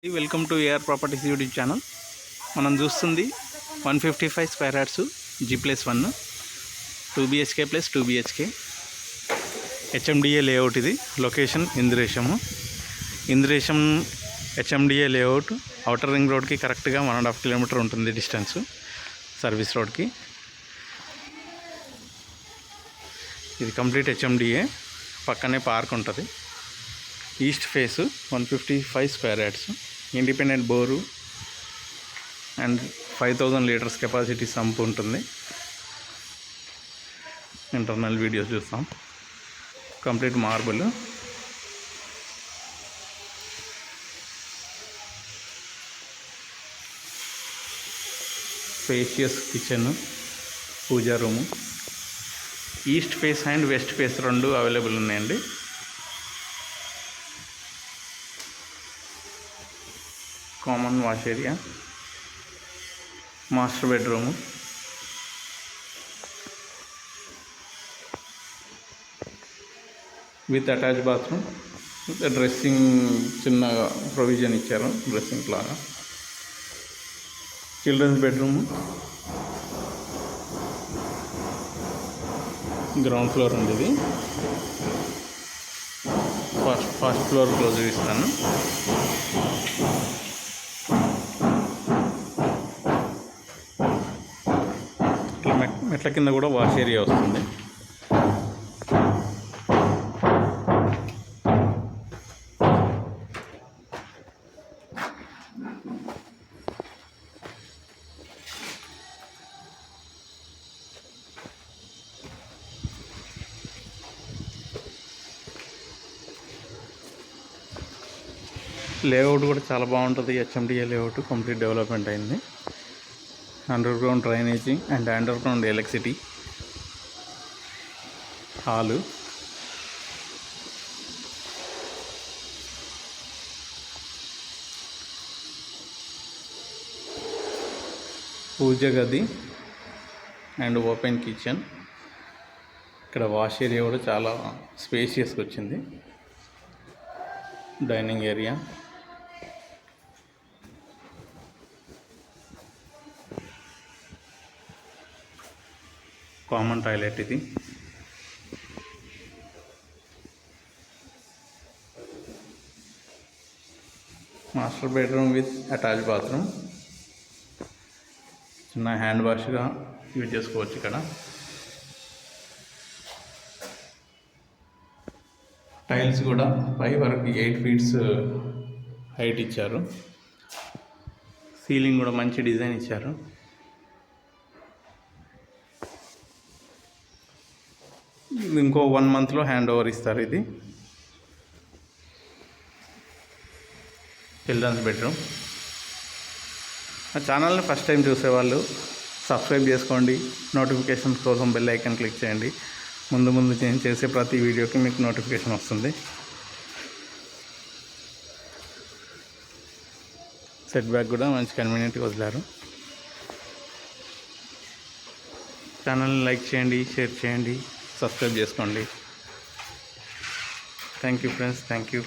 Welcome to AR properties YouTube channel. మనం చూస్తుంది 155 square yards G+1 2 BHK plus 2 BHK HMDA layout. ఇది location Indresham HMDA layout. Outer ring రోడ్కి కరెక్ట్గా 1.5 kilometre ఉంటుంది distance service రోడ్కి. ఇది కంప్లీట్ HMDA, పక్కనే పార్క్ ఉంటుంది. East face 155 square yards, independent bore and 5000 litres capacity sump ఉంటుంది. ఇంటర్నల్ వీడియోస్ చూస్తాం. Complete marble, spacious kitchen, puja room. East face and west face రెండు అవైలబుల్ ఉన్నాయండి. Common wash area, master bedroom, with attach bathroom, dressing చిన్న provision ఇచ్చారు dressing లాగా. Children's bedroom, ground floor ఉంది. ఇది first floor close ఇస్తాను. మెట్ల కింద కూడా వాష్ ఏరియా వస్తుంది. లేఅవుట్ కూడా చాలా బాగుంటుంది. HMDA లేఅవుట్ కంప్లీట్ డెవలప్మెంట్ అయింది. Underground drainage and underground electricity, hall, puja గది అండ్ ఓపెన్ కిచెన్. ఇక్కడ వాష్ ఏరియా కూడా చాలా స్పేషియస్గా వచ్చింది. Dining area, common toilet. ఇది master bedroom with attach bathroom. చిన్న హ్యాండ్ వాష్గా యూజ్ చేసుకోవచ్చు. ఇక్కడ టైల్స్ కూడా పై వరకు 8 ఫీట్స్ హైట్ ఇచ్చారు. సీలింగ్ కూడా మంచి డిజైన్ ఇచ్చారు. ఇంకో 1 మంత్లో హ్యాండ్ ఓవర్ ఇస్తారు. ఇది చిల్డ్రన్స్ బెడ్రూమ్. ఆ ఛానల్ని ఫస్ట్ టైం చూసేవాళ్ళు సబ్స్క్రైబ్ చేసుకోండి. నోటిఫికేషన్స్ కోసం బెల్ ఐకాన్ క్లిక్ చేయండి. ముందు నేను చేసే ప్రతి వీడియోకి మీకు నోటిఫికేషన్ వస్తుంది. సెట్ బ్యాక్ కూడా మంచి కన్వీనియంట్గా వదిలారు. ఛానల్ని లైక్ చేయండి, షేర్ చేయండి, సబ్స్క్రైబ్ చేసుకోండి. Thank you friends, thank you.